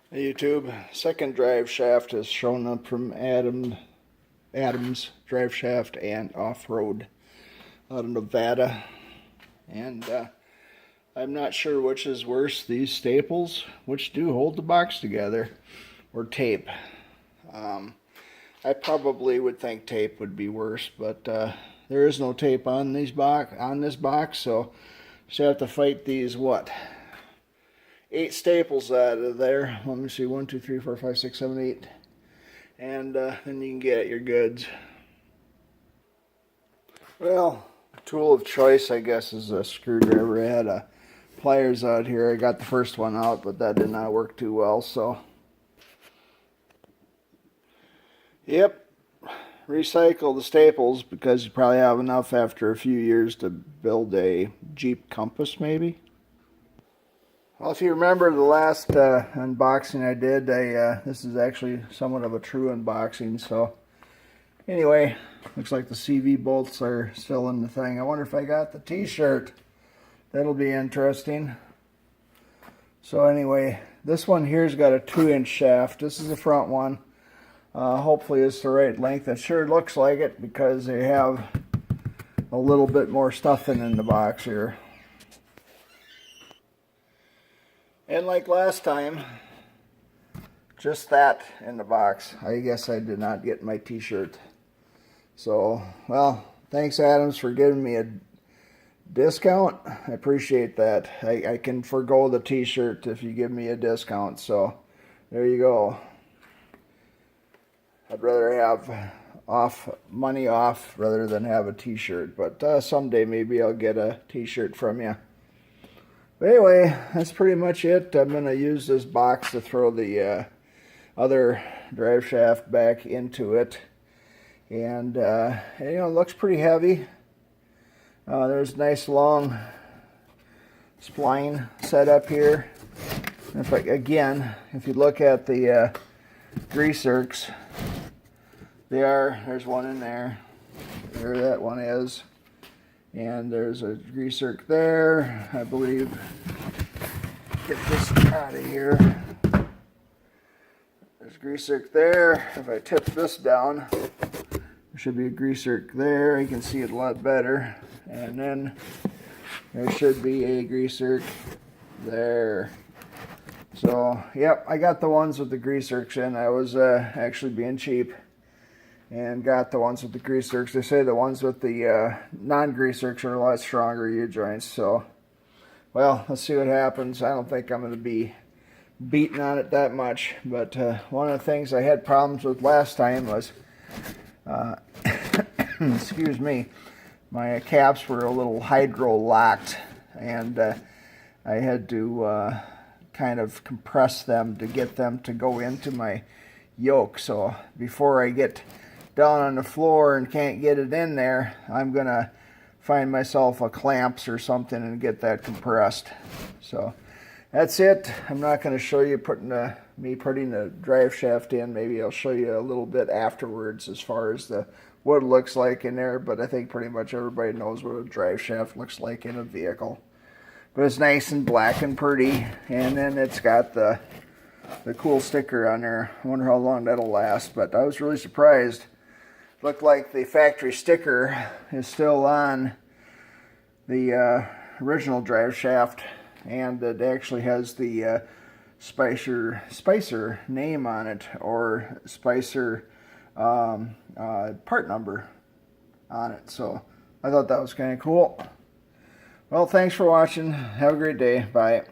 Hey YouTube, second drive shaft has shown up from Adams Driveshaft and Off-Road out of Nevada. And I'm not sure which is worse, these staples, which do hold the box together, or tape. I probably would think tape would be worse, but there is no tape on this box, so just have to fight these, 8 staples out of there. Let me see, 1, 2, 3, 4, 5, 6, 7, 8. And then you can get your goods. Well, tool of choice, I guess, is a screwdriver. I had pliers out here. I got the first one out, but that did not work too well, so. Yep, recycle the staples because you probably have enough after a few years to build a Jeep Compass, maybe. Well, if you remember the last unboxing I did, this is actually somewhat of a true unboxing. So anyway, looks like the CV bolts are still in the thing. I wonder if I got the t-shirt. That'll be interesting. So anyway, this one here's got a 2-inch shaft. This is the front one. Hopefully it's the right length. It sure looks like it because they have a little bit more stuffing in the box here. And like last time, just that in the box. I guess I did not get my t-shirt. So, well, thanks Adams for giving me a discount. I appreciate that. I can forego the t-shirt if you give me a discount. So, there you go. I'd rather have money off rather than have a t-shirt. But someday maybe I'll get a t-shirt from you. But anyway, that's pretty much it. I'm going to use this box to throw the other drive shaft back into it. And, you know, it looks pretty heavy. There's a nice long spline set up here. If you look at the grease zerks, there's one in there. There that one is. And there's a grease zerk there, I believe. Get this out of here. There's a grease zerk there. If I tip this down, there should be a grease zerk there. You can see it a lot better. And then there should be a grease zerk there. So, yep, I got the ones with the grease zerks in. I was actually being cheap and got the ones with the grease zerks. They say the ones with the non-grease zerks are a lot stronger U-joints. So, well, let's see what happens. I don't think I'm going to be beating on it that much. But one of the things I had problems with last time was, excuse me, my caps were a little hydro-locked. And I had to kind of compress them to get them to go into my yoke. So before I get down on the floor and can't get it in there, I'm gonna find myself a clamps or something and get that compressed. So that's it. I'm not going to show you putting the drive shaft in. Maybe I'll show you a little bit afterwards as far as what it looks like in there, but I think pretty much everybody knows what a drive shaft looks like in a vehicle. But it's nice and black and pretty, and then it's got the cool sticker on there. I wonder how long that'll last, but I was really surprised. Looked like the factory sticker is still on the original drive shaft, and it actually has the Spicer name on it, or Spicer part number on it. So I thought that was kind of cool. Well, thanks for watching. Have a great day. Bye.